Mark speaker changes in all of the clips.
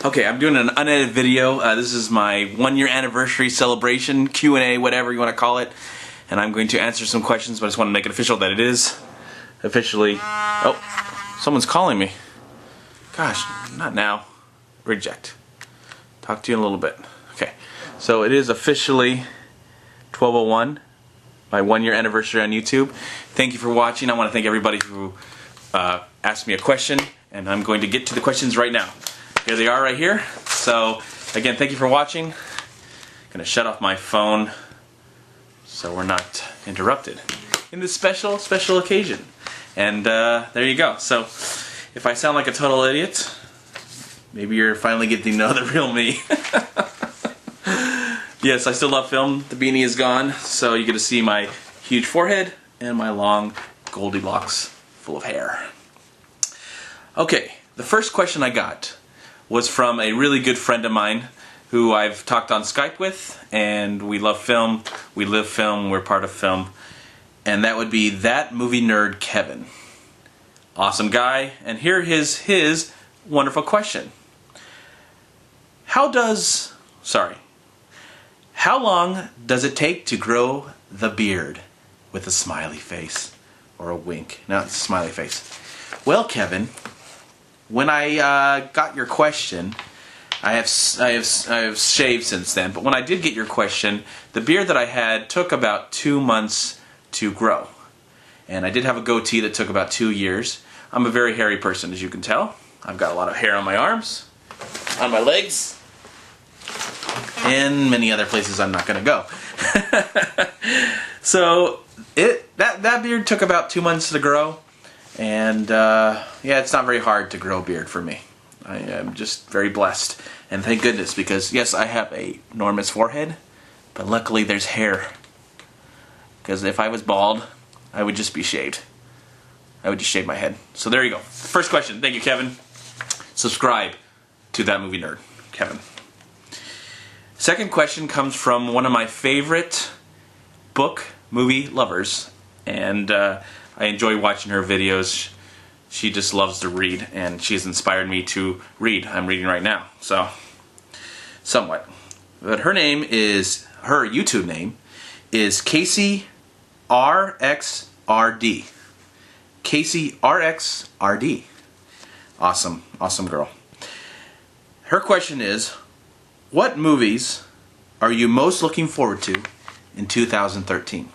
Speaker 1: Okay, I'm doing an unedited video. This is my 1-year anniversary celebration, Q&A, whatever you want to call it. And I'm going to answer some questions, but I just want to make it official that it is officially... Oh, someone's calling me. Gosh, not now. Reject. Talk to you in a little bit. Okay, so it is officially 12:01, my 1-year anniversary on YouTube. Thank you for watching. I want to thank everybody who asked me a question, and I'm going to get to the questions right now. Here they are right here. So again, thank you for watching. I'm gonna shut off my phone so we're not interrupted in this special occasion. And there you go. So if I sound like a total idiot, maybe you're finally getting to know the real me. Yes, I still love film. The beanie is gone, so you get to see my huge forehead and my long Goldilocks full of hair. Okay, the first question I got was from a really good friend of mine who I've talked on Skype with, and we love film, we live film, we're part of film, and that would be That Movie Nerd Kevin. Awesome guy, and here is his wonderful question. How long does it take to grow the beard? With a smiley face, or a wink. No, it's a smiley face. Well, Kevin, when I got your question, I have shaved since then, but when I did get your question, the beard that I had took about 2 months to grow. And I did have a goatee that took about 2 years. I'm a very hairy person, as you can tell. I've got a lot of hair on my arms, on my legs, and many other places I'm not going to go. So that beard took about 2 months to grow. And yeah, it's not very hard to grow a beard for me. I am just very blessed. And thank goodness, because yes, I have an enormous forehead, but luckily there's hair. Because if I was bald, I would just be shaved. I would just shave my head. So there you go. First question. Thank you, Kevin. Subscribe to That Movie Nerd, Kevin. Second question comes from one of my favorite movie lovers. And I enjoy watching her videos. She just loves to read, and she's inspired me to read. I'm reading right now, so somewhat. But her YouTube name is Casey RXRD. Casey RXRD. Awesome girl. Her question is, what movies are you most looking forward to in 2013?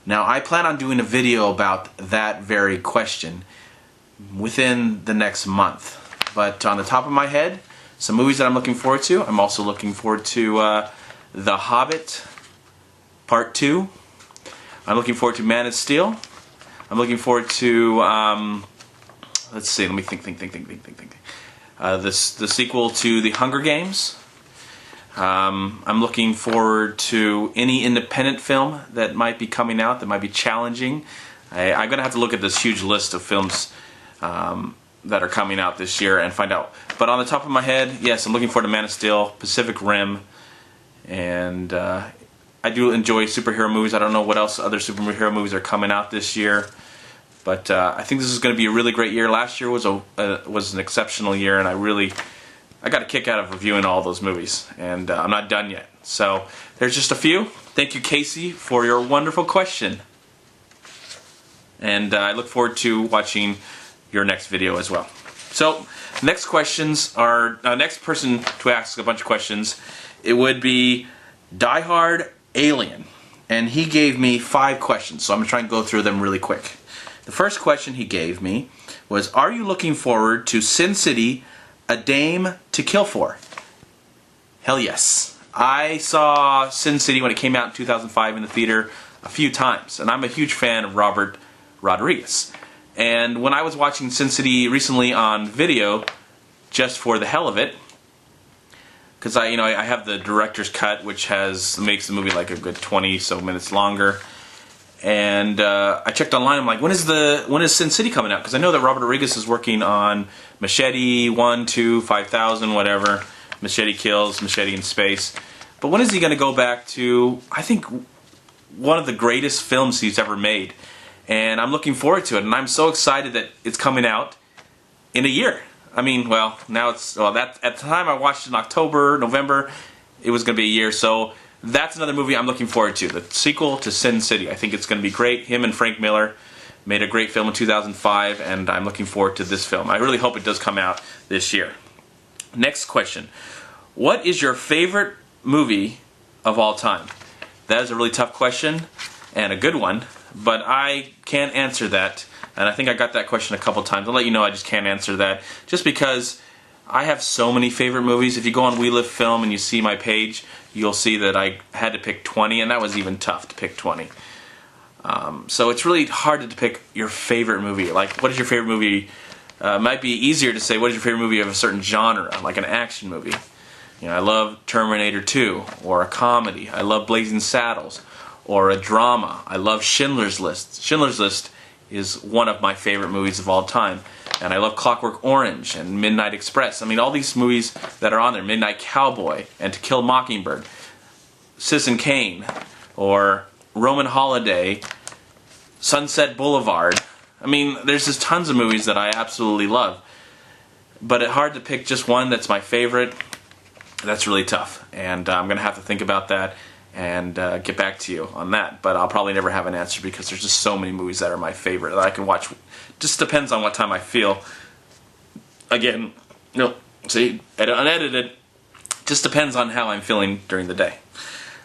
Speaker 1: Now, I plan on doing a video about that very question within the next month. But on the top of my head, some movies that I'm looking forward to. I'm also looking forward to The Hobbit Part 2. I'm looking forward to Man of Steel. I'm looking forward to, let's see, let me think. The sequel to The Hunger Games. I'm looking forward to any independent film that might be coming out, that might be challenging. I'm going to have to look at this huge list of films that are coming out this year and find out. But on the top of my head, yes, I'm looking forward to Man of Steel, Pacific Rim, and I do enjoy superhero movies. I don't know what else other superhero movies are coming out this year, but I think this is going to be a really great year. Last year was an exceptional year, and I got a kick out of reviewing all those movies, and I'm not done yet. So there's just a few. Thank you, Casey, for your wonderful question. And I look forward to watching your next video as well. So next questions are, next person to ask a bunch of questions, it would be Die Hard Alien. And he gave me 5 questions, so I'm going to try and go through them really quick. The first question he gave me was, are you looking forward to Sin City, A Dame to Kill For? Hell yes. I saw Sin City when it came out in 2005 in the theater a few times, and I'm a huge fan of Robert Rodriguez. And when I was watching Sin City recently on video, just for the hell of it, because I have the director's cut, which makes the movie like a good 20 so minutes longer. And I checked online. I'm like, when is Sin City coming out? Because I know that Robert Rodriguez is working on Machete 1, 2, 5000, whatever. Machete Kills, Machete in Space. But when is he going to go back to, I think, one of the greatest films he's ever made? And I'm looking forward to it. And I'm so excited that it's coming out in a year. I mean, well, now it's, well, that at the time I watched it in October, November, it was going to be a year, so that's another movie I'm looking forward to. The sequel to Sin City. I think it's going to be great. Him and Frank Miller made a great film in 2005, and I'm looking forward to this film. I really hope it does come out this year. Next question. What is your favorite movie of all time? That is a really tough question, and a good one, but I can't answer that. And I think I got that question a couple times. I'll let you know I just can't answer that, just because I have so many favorite movies. If you go on We Live Film and you see my page, you'll see that I had to pick 20, and that was even tough to pick 20. So it's really hard to pick your favorite movie. Like, what is your favorite movie? It might be easier to say, what is your favorite movie of a certain genre, like an action movie. You know, I love Terminator 2, or a comedy. I love Blazing Saddles, or a drama. I love Schindler's List. Schindler's List is one of my favorite movies of all time. And I love Clockwork Orange and Midnight Express. I mean, all these movies that are on there, Midnight Cowboy and To Kill a Mockingbird, Citizen Kane, or Roman Holiday, Sunset Boulevard. I mean, there's just tons of movies that I absolutely love. But it's hard to pick just one that's my favorite. That's really tough. And I'm going to have to think about that and get back to you on that. But I'll probably never have an answer because there's just so many movies that are my favorite that I can watch. Just depends on what time I feel. Again, see, unedited. Just depends on how I'm feeling during the day.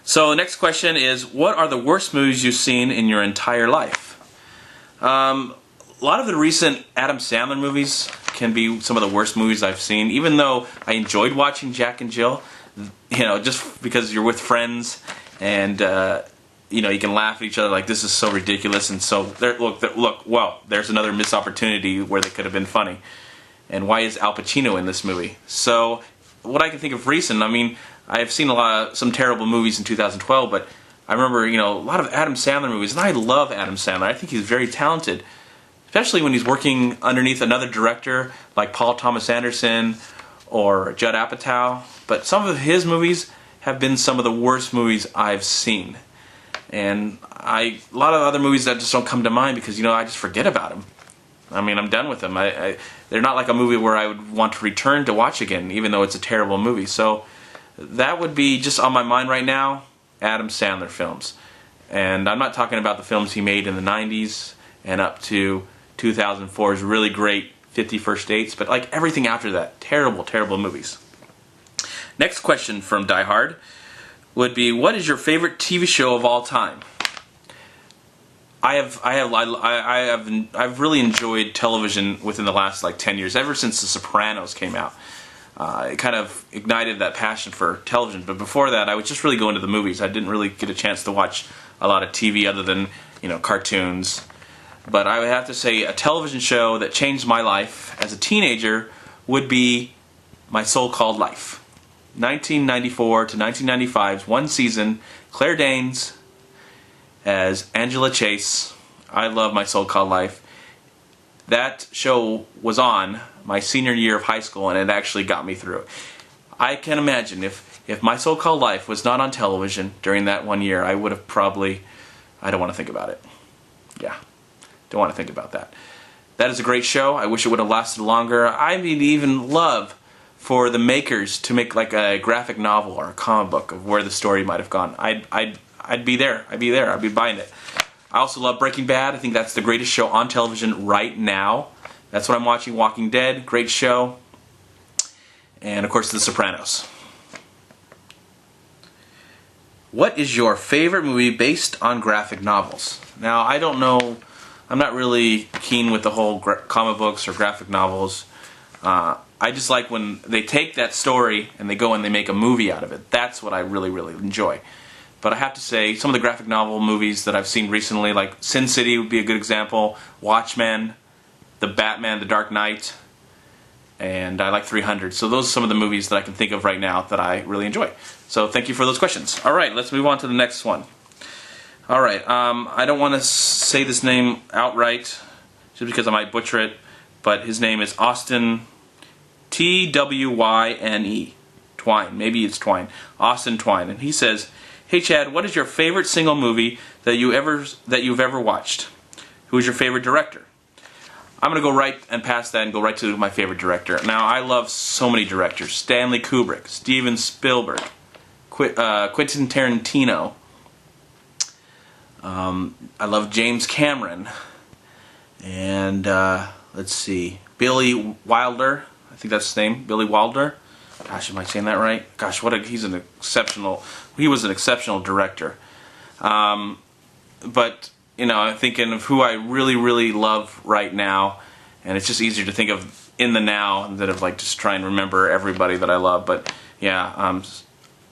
Speaker 1: So the next question is, what are the worst movies you've seen in your entire life? A lot of the recent Adam Sandler movies can be some of the worst movies I've seen, even though I enjoyed watching Jack and Jill, just because you're with friends and you can laugh at each other like, this is so ridiculous, and so there's another missed opportunity where they could have been funny. And why is Al Pacino in this movie? So what I can think of recent, I mean, I've seen some terrible movies in 2012, but I remember, a lot of Adam Sandler movies, and I love Adam Sandler. I think he's very talented, especially when he's working underneath another director like Paul Thomas Anderson or Judd Apatow. But some of his movies have been some of the worst movies I've seen. And a lot of other movies that just don't come to mind because, I just forget about them. I mean, I'm done with them. They're not like a movie where I would want to return to watch again, even though it's a terrible movie. So that would be just on my mind right now, Adam Sandler films. And I'm not talking about the films he made in the 90s and up to 2004's really great 50 First Dates, but like everything after that, terrible, terrible movies. Next question from Die Hard would be, what is your favorite TV show of all time? I've really enjoyed television within the last 10 years, ever since The Sopranos came out. It kind of ignited that passion for television. But before that, I was just really going to the movies. I didn't really get a chance to watch a lot of TV other than, cartoons. But I would have to say a television show that changed my life as a teenager would be My So-Called Life. 1994 to 1995's one season, Claire Danes as Angela Chase. I love My So-Called Life. That show was on my senior year of high school, and it actually got me through. I can imagine if My So-Called Life was not on television during that one year, I would have probably, I don't want to think about it. Yeah, don't want to think about that. That is a great show. I wish it would have lasted longer. I would even love for the makers to make like a graphic novel or a comic book of where the story might have gone. I'd be there. I'd be buying it. I also love Breaking Bad. I think that's the greatest show on television right now. That's what I'm watching. Walking Dead, great show. And of course, The Sopranos. What is your favorite movie based on graphic novels? Now, I don't know. I'm not really keen with the whole comic books or graphic novels. I just like when they take that story and they go and they make a movie out of it. That's what I really, really enjoy. But I have to say, some of the graphic novel movies that I've seen recently, like Sin City would be a good example, Watchmen, The Batman, The Dark Knight, and I like 300. So those are some of the movies that I can think of right now that I really enjoy. So thank you for those questions. All right, let's move on to the next one. All right, I don't want to say this name outright, just because I might butcher it, but his name is Austin Twyne. Twine, maybe it's Twine. Austin Twine, and he says, "Hey Chad, what is your favorite single movie that you've ever watched? Who is your favorite director?" I'm going to go right and past that and go right to my favorite director. Now, I love so many directors. Stanley Kubrick, Steven Spielberg, Quentin Tarantino. I love James Cameron. And, let's see, Billy Wilder. I think that's his name, Billy Wilder. Gosh, am I saying that right? Gosh, he was an exceptional director. But, you know, I'm thinking of who I really, really love right now, and it's just easier to think of in the now instead of like just try and remember everybody that I love. But yeah,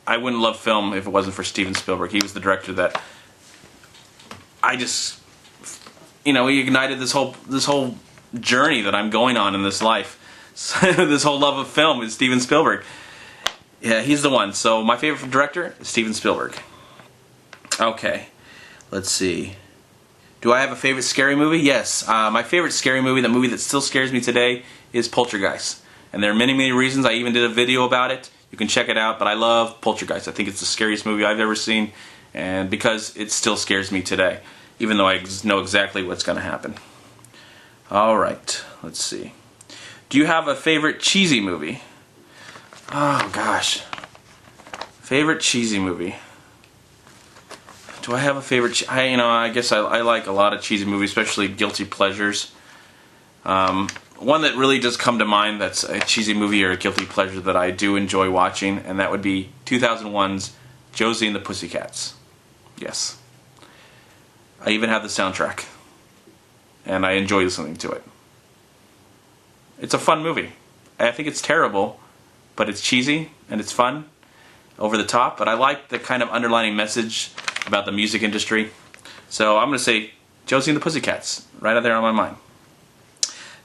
Speaker 1: I wouldn't love film if it wasn't for Steven Spielberg. He was the director that I just, you know, he ignited this whole journey that I'm going on in this life. This whole love of film is Steven Spielberg. Yeah, he's the one. So my favorite director is Steven Spielberg. Okay, let's see. Do I have a favorite scary movie? Yes. My favorite scary movie, the movie that still scares me today, is Poltergeist. And there are many, many reasons. I even did a video about it. You can check it out. But I love Poltergeist. I think it's the scariest movie I've ever seen. And because it still scares me today, even though I know exactly what's going to happen. All right, let's see. Do you have a favorite cheesy movie? Oh, gosh. Favorite cheesy movie. Do I have a favorite? I guess I like a lot of cheesy movies, especially guilty pleasures. One that really does come to mind that's a cheesy movie or a guilty pleasure that I do enjoy watching, and that would be 2001's Josie and the Pussycats. Yes. I even have the soundtrack, and I enjoy listening to it. It's a fun movie. I think it's terrible, but it's cheesy and it's fun, over the top, but I like the kind of underlining message about the music industry. So I'm going to say Josie and the Pussycats, right out there on my mind.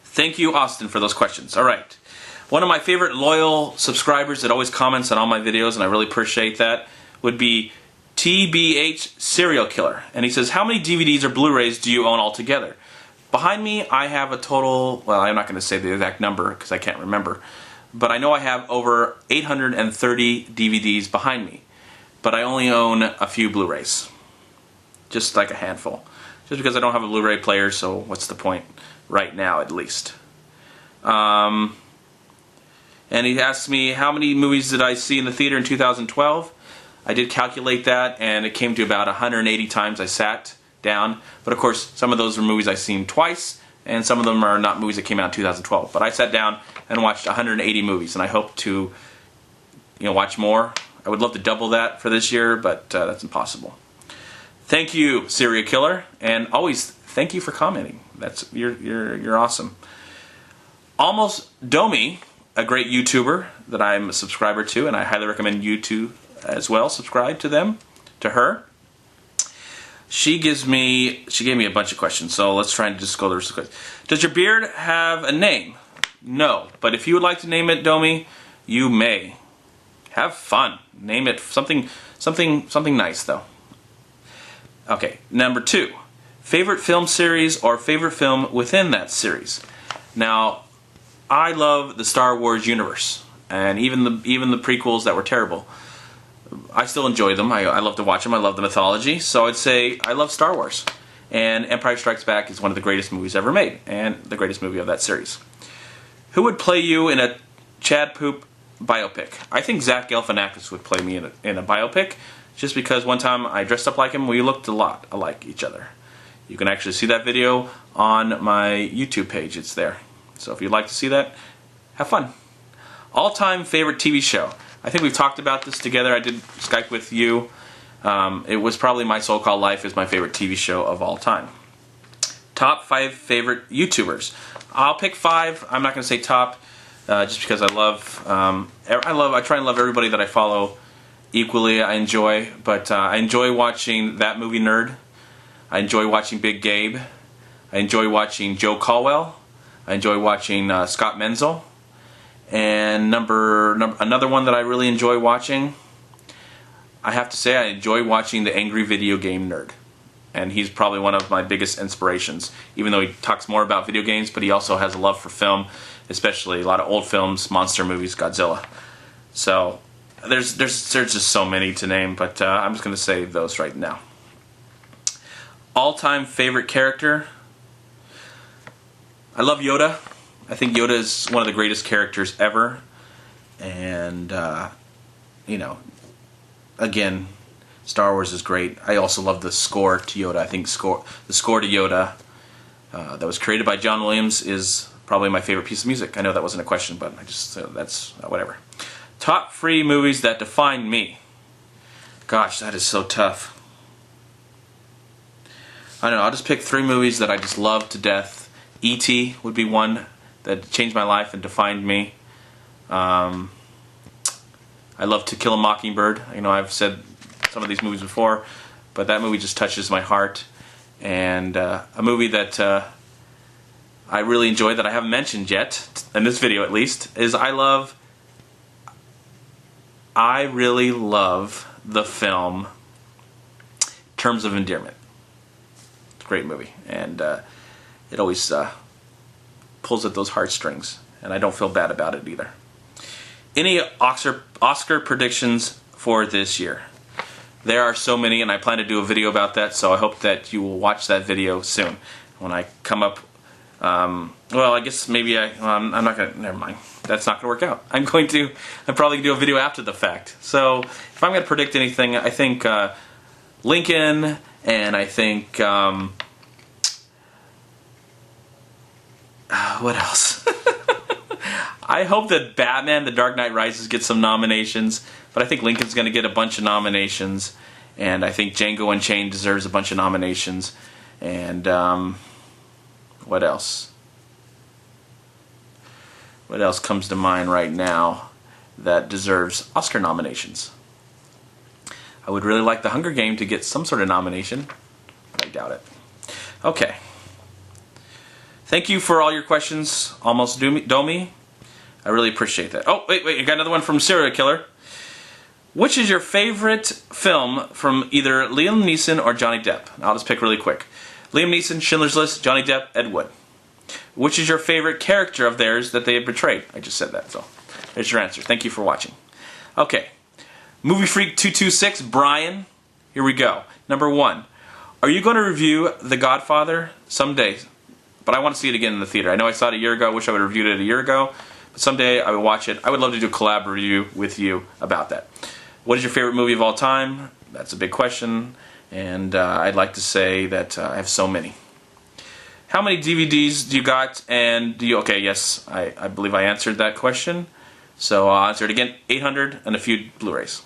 Speaker 1: Thank you, Austin, for those questions. All right. One of my favorite loyal subscribers that always comments on all my videos, and I really appreciate that, would be TBH Serial Killer. And he says, how many DVDs or Blu-rays do you own altogether? Behind me, I have a total, well, I'm not going to say the exact number because I can't remember, but I know I have over 830 DVDs behind me. But I only own a few Blu-rays. Just like a handful. Just because I don't have a Blu-ray player, so what's the point? Right now, at least. And he asked me, how many movies did I see in the theater in 2012? I did calculate that, and it came to about 180 times I sat down. But of course, some of those are movies I've seen twice, and some of them are not movies that came out in 2012. But I sat down and watched 180 movies, and I hope to, watch more. I would love to double that for this year, but that's impossible. Thank you, Serial Killer, and always thank you for commenting. You're awesome. Almost Domi, a great YouTuber that I'm a subscriber to, and I highly recommend you to as well subscribe to her. She gave me a bunch of questions, so let's try and just go through the questions. Does your beard have a name? No, but if you would like to name it Domi, you may. Have fun. Name it something nice, though. Okay, number 2. Favorite film series or favorite film within that series? Now, I love the Star Wars universe, and even the prequels that were terrible. I still enjoy them. I love to watch them. I love the mythology. So I'd say I love Star Wars. And Empire Strikes Back is one of the greatest movies ever made, and the greatest movie of that series. Who would play you in a Chad Poop biopic? I think Zach Galifianakis would play me in a biopic, just because one time I dressed up like him. We looked a lot alike each other. You can actually see that video on my YouTube page. It's there. So if you'd like to see that, have fun. All-time favorite TV show. I think we've talked about this together. I did Skype with you. It was probably My So-Called Life is my favorite TV show of all time. Top 5 favorite YouTubers. I'll pick 5. I'm not going to say top, just because I try and love everybody that I follow equally. I enjoy watching That Movie Nerd. I enjoy watching Big Gabe. I enjoy watching Joe Caldwell. I enjoy watching Scott Menzel. And another one that I really enjoy watching, I have to say I enjoy watching The Angry Video Game Nerd. And he's probably one of my biggest inspirations, even though he talks more about video games, but he also has a love for film, especially a lot of old films, monster movies, Godzilla. So there's just so many to name, but I'm just going to say those right now. All-time favorite character? I love Yoda. I think Yoda is one of the greatest characters ever. And, you know, again, Star Wars is great. I also love the score to Yoda. I think the score to Yoda that was created by John Williams is probably my favorite piece of music. I know that wasn't a question, but I just, that's whatever. Top 3 movies that define me. Gosh, that is so tough. I don't know, I'll just pick 3 movies that I just love to death. E.T. would be one that changed my life and defined me. I love To Kill a Mockingbird. You know, I've said some of these movies before, but that movie just touches my heart. And a movie that I really enjoy that I haven't mentioned yet, in this video at least, is I really love the film Terms of Endearment. It's a great movie, and it always pulls at those heartstrings, and I don't feel bad about it either. Any Oscar predictions for this year? There are so many, and I plan to do a video about that, so I hope that you will watch that video soon. When I come up, well, I guess maybe I'm not going to, never mind. That's not going to work out. I'm probably going to do a video after the fact. So, if I'm going to predict anything, I think Lincoln, and I think, what else? I hope that Batman, The Dark Knight Rises gets some nominations, but I think Lincoln's going to get a bunch of nominations, and I think Django Unchained deserves a bunch of nominations, and what else? What else comes to mind right now that deserves Oscar nominations? I would really like The Hunger Game to get some sort of nomination, but I doubt it. Okay. Thank you for all your questions, Almost Domi. I really appreciate that. Oh, wait, I got another one from Serial Killer. Which is your favorite film from either Liam Neeson or Johnny Depp? I'll just pick really quick. Liam Neeson, Schindler's List, Johnny Depp, Ed Wood. Which is your favorite character of theirs that they have portrayed? I just said that, so there's your answer. Thank you for watching. Okay. Movie Freak 226, Brian. Here we go. Number 1. Are you going to review The Godfather someday? But I want to see it again in the theater. I know I saw it a year ago. I wish I would have reviewed it a year ago. But someday I will watch it. I would love to do a collab review with you about that. What is your favorite movie of all time? That's a big question. And I'd like to say that I have so many. How many DVDs do you got? And do you... Okay, yes. I believe I answered that question. So I'll answer it again. 800 and a few Blu-rays.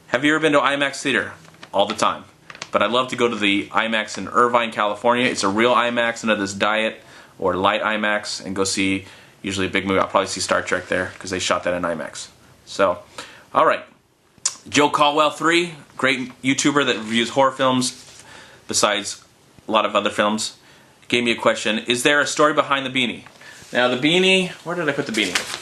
Speaker 1: Have you ever been to IMAX Theater? All the time. But I love to go to the IMAX in Irvine, California. It's a real IMAX, none of this diet or light IMAX, and go see usually a big movie. I'll probably see Star Trek there because they shot that in IMAX. So, all right. Joe Caldwell 3, great YouTuber that reviews horror films besides a lot of other films, gave me a question. Is there a story behind the beanie? Now the beanie, where did I put the beanie?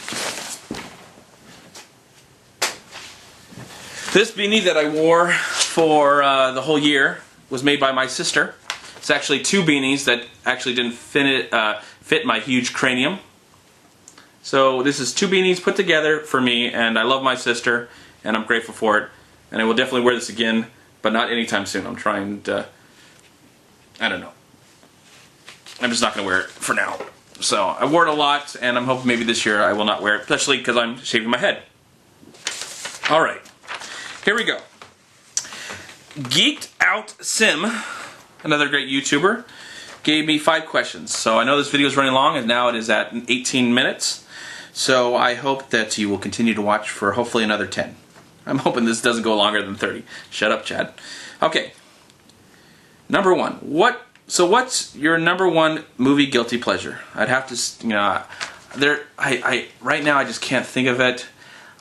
Speaker 1: This beanie that I wore for the whole year was made by my sister. It's actually 2 beanies that actually didn't fit my huge cranium. So this is 2 beanies put together for me, and I love my sister, and I'm grateful for it. And I will definitely wear this again, but not anytime soon. I'm trying to, I don't know. I'm just not going to wear it for now. So I wore it a lot, and I'm hoping maybe this year I will not wear it, especially because I'm shaving my head. All right. Here we go. Geeked Out Sim, another great YouTuber, gave me 5 questions. So I know this video is running long, and now it is at 18 minutes. So I hope that you will continue to watch for hopefully another 10. I'm hoping this doesn't go longer than 30. Shut up, Chad. Okay. Number 1. What's your number 1 movie guilty pleasure? I'd have to, you know, right now I just can't think of it.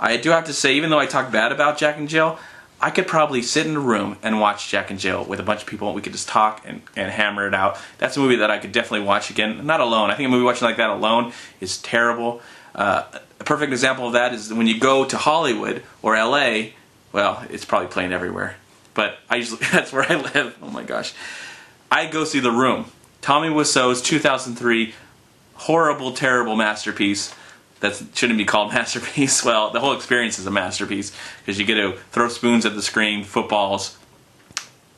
Speaker 1: I do have to say, even though I talk bad about Jack and Jill, I could probably sit in a room and watch Jack and Jill with a bunch of people, and we could just talk and hammer it out. That's a movie that I could definitely watch again. Not alone. I think a movie watching like that alone is terrible. A perfect example of that is when you go to Hollywood or LA. Well, it's probably playing everywhere, but I usually that's where I live. Oh my gosh. I go see The Room. Tommy Wiseau's 2003 horrible, terrible masterpiece. That shouldn't be called masterpiece. Well, the whole experience is a masterpiece because you get to throw spoons at the screen, footballs,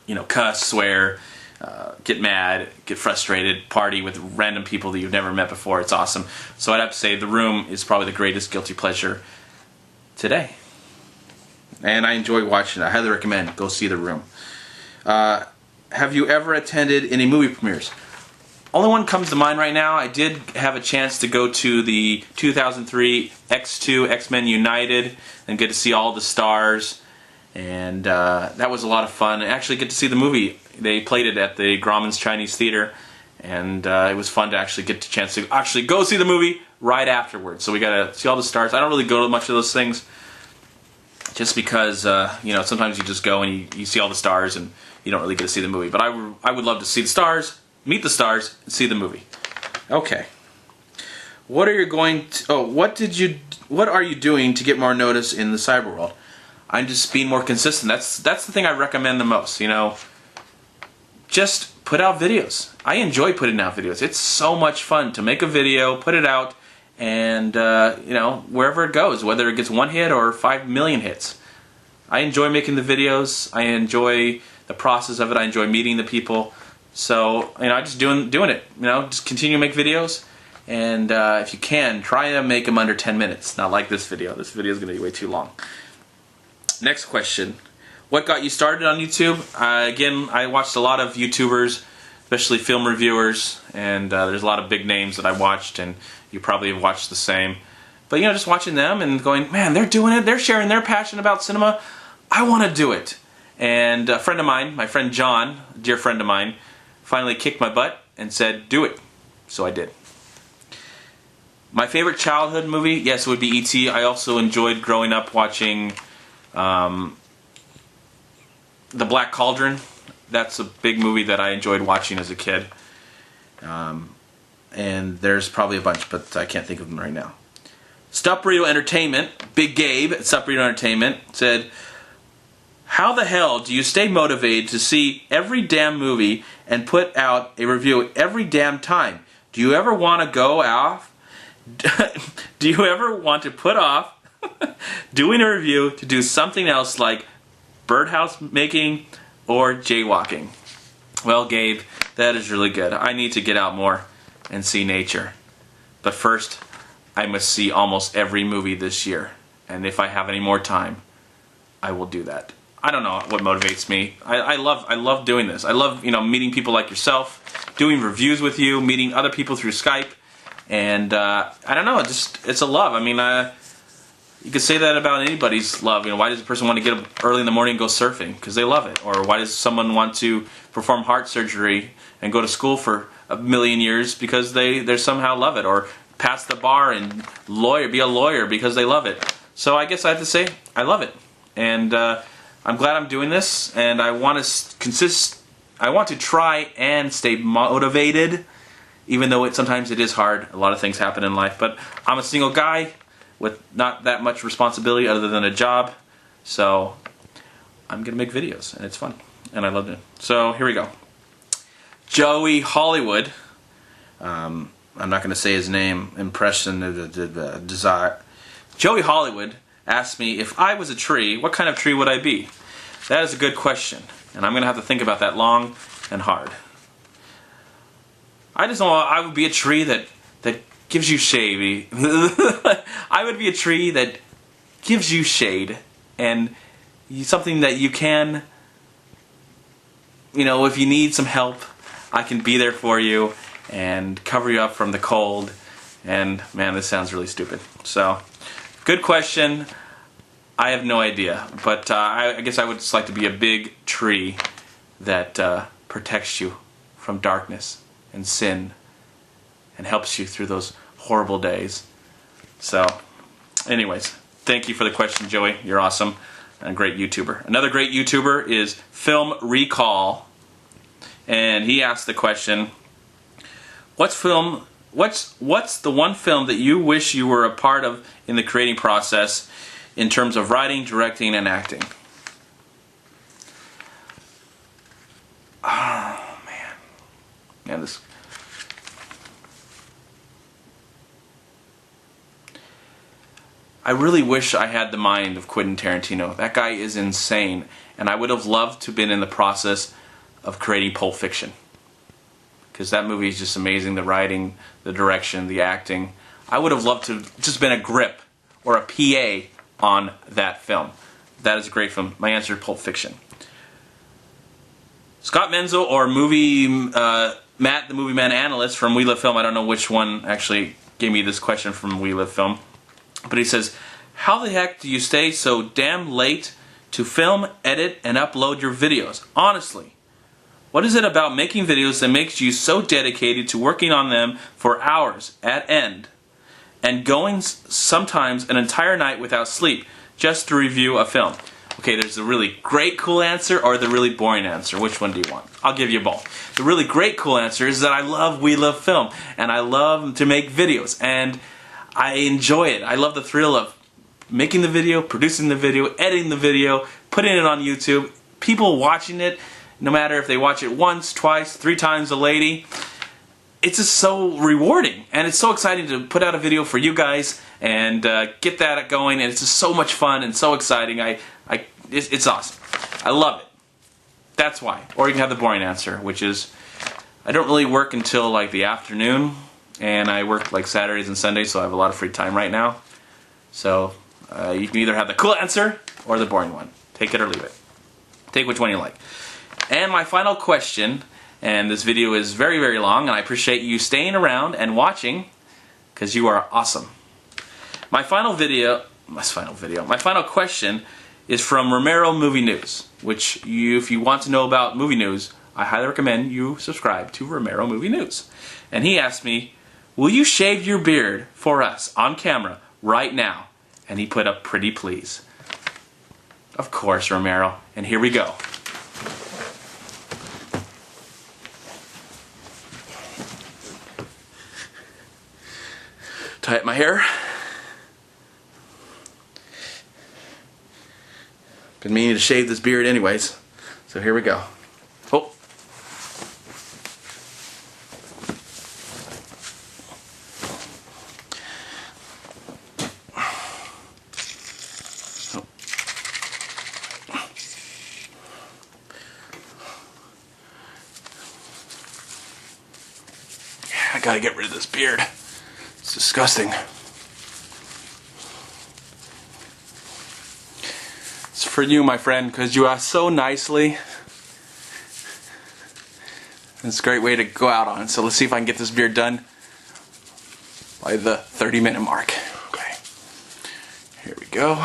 Speaker 1: you know, cuss, swear, get mad, get frustrated, party with random people that you've never met before. It's awesome. So I'd have to say The Room is probably the greatest guilty pleasure today. And I enjoy watching it. I highly recommend. Go see The Room. Have you ever attended any movie premieres? Only one comes to mind right now. I did have a chance to go to the 2003 X2 X-Men United and get to see all the stars. And that was a lot of fun. I actually get to see the movie. They played it at the Grauman's Chinese Theater. And it was fun to actually get the chance to actually go see the movie right afterwards. So we got to see all the stars. I don't really go to much of those things just because, you know, sometimes you just go and you see all the stars and you don't really get to see the movie. But I would love to see the stars, meet the stars, and see the movie. Okay. What are you going to, what are you doing to get more notice in the cyber world? I'm just being more consistent. That's the thing I recommend the most, you know. Just put out videos. I enjoy putting out videos. It's so much fun to make a video, put it out, and you know, wherever it goes, whether it gets 1 hit or 5 million hits. I enjoy making the videos. I enjoy the process of it. I enjoy meeting the people. So, you know, I just doing it. You know, just continue to make videos, and if you can, try to make them under 10 minutes. Not like this video. This video is going to be way too long. Next question. What got you started on YouTube? Again, I watched a lot of YouTubers, especially film reviewers, and there's a lot of big names that I watched, and you probably have watched the same. But, you know, just watching them and going, man, they're doing it. They're sharing their passion about cinema. I want to do it. And a friend of mine, my friend John, a dear friend of mine, finally kicked my butt and said, do it. So I did. My favorite childhood movie, yes, would be E.T. I also enjoyed growing up watching The Black Cauldron. That's a big movie that I enjoyed watching as a kid. And there's probably a bunch, but I can't think of them right now. Stuff Burrito Entertainment, Big Gabe at Stuff Burrito Entertainment, said, how the hell do you stay motivated to see every damn movie and put out a review every damn time? Do you ever want to go off? Do you ever want to put off doing a review to do something else like birdhouse making or jaywalking? Well, Gabe, that is really good. I need to get out more and see nature. But first, I must see almost every movie this year. And if I have any more time, I will do that. I don't know what motivates me. I love doing this. I love, you know, meeting people like yourself, doing reviews with you, meeting other people through Skype, and I don't know. It's a love. I mean, you could say that about anybody's love. You know, why does a person want to get up early in the morning and go surfing? Because they love it. Or why does someone want to perform heart surgery and go to school for a million years? Because they somehow love it. Or pass the bar and be a lawyer because they love it. So I guess I have to say I love it, and I'm glad I'm doing this, and I want to try and stay motivated, even though sometimes it is hard. A lot of things happen in life, but I'm a single guy with not that much responsibility other than a job, so I'm going to make videos, and it's fun, and I love it. So here we go. Joey Hollywood, I'm not going to say his name, desire. Joey Hollywood asked me, if I was a tree, what kind of tree would I be? That is a good question, and I'm going to have to think about that long and hard. I just know I would be a tree that gives you shade. I would be a tree that gives you shade, and something that you can, you know, if you need some help, I can be there for you and cover you up from the cold. And man, this sounds really stupid. So, good question. I have no idea, but I guess I would just like to be a big tree that protects you from darkness and sin and helps you through those horrible days. So, anyways, thank you for the question, Joey. You're awesome and a great YouTuber. Another great YouTuber is Film Recall, and he asked the question, what's the one film that you wish you were a part of in the creating process in terms of writing, directing, and acting? Oh, man. Man, this... I really wish I had the mind of Quentin Tarantino. That guy is insane, and I would have loved to have been in the process of creating Pulp Fiction. Because that movie is just amazing. The writing, the direction, the acting. I would have loved to have just been a grip or a PA on that film. That is a great film. My answer is Pulp Fiction. Scott Menzel or Matt, the Movie Man analyst from We Live Film. I don't know which one actually gave me this question from We Live Film. But he says, how the heck do you stay so damn late to film, edit, and upload your videos? Honestly, what is it about making videos that makes you so dedicated to working on them for hours at end and going sometimes an entire night without sleep just to review a film? Okay, there's a really great cool answer or the really boring answer. Which one do you want? I'll give you both. The really great cool answer is that I love We Love Film and I love to make videos and I enjoy it. I love the thrill of making the video, producing the video, editing the video, putting it on YouTube, people watching it, no matter if they watch it once, twice, 3 times a lady. It's just so rewarding and it's so exciting to put out a video for you guys and get that going, and it's just so much fun and so exciting. It's awesome. I love it. That's why. Or you can have the boring answer, which is I don't really work until like the afternoon, and I work like Saturdays and Sundays, so I have a lot of free time right now. So you can either have the cool answer or the boring one. Take it or leave it. Take which one you like. And my final question, and this video is very, very long, and I appreciate you staying around and watching because you are awesome. My final question is from Romero Movie News, which if you want to know about movie news, I highly recommend you subscribe to Romero Movie News. And he asked me, will you shave your beard for us on camera right now? And he put up pretty please. Of course, Romero. And here we go. Tie up my hair. Been meaning to shave this beard anyways. So here we go. Oh. I gotta get rid of this beard. It's disgusting. It's for you, my friend, because you asked so nicely. It's a great way to go out on. So let's see if I can get this beard done by the 30-minute mark. Okay. Here we go.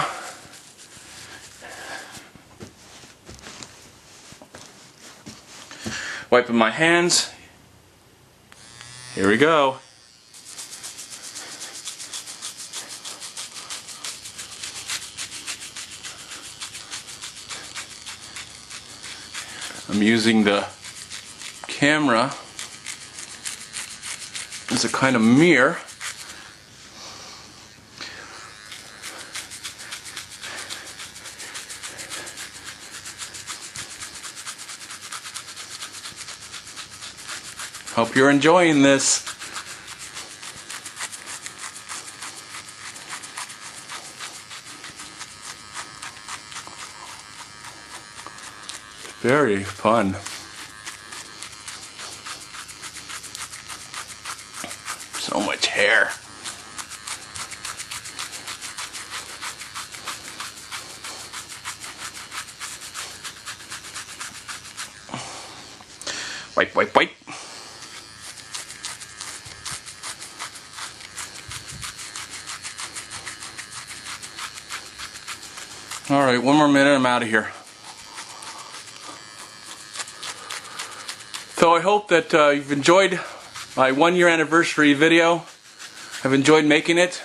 Speaker 1: Wiping my hands. Here we go. I'm using the camera as a kind of mirror. Hope you're enjoying this. Very fun. So much hair. Wipe, wipe, wipe. Alright, one more minute, I'm out of here. So I hope that you've enjoyed my 1-year anniversary video. I've enjoyed making it.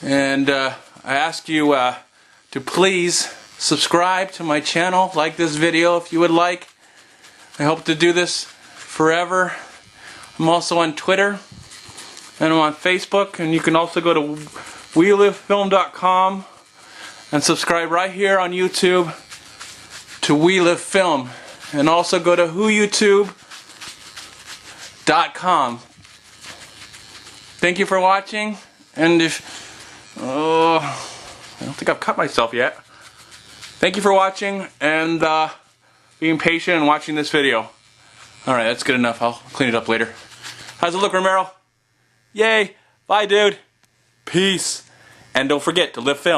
Speaker 1: And I ask you to please subscribe to my channel, like this video if you would like. I hope to do this forever. I'm also on Twitter and I'm on Facebook, and you can also go to WeLiveFilm.com and subscribe right here on YouTube to We Live Film. And also go to WhoYouTube.com. Thank you for watching. And if I don't think I've cut myself yet. Thank you for watching, and
Speaker 2: being patient and watching this video. Alright, that's good enough. I'll clean it up later. How's it look, Romero? Yay! Bye, dude. Peace. And don't forget to live film.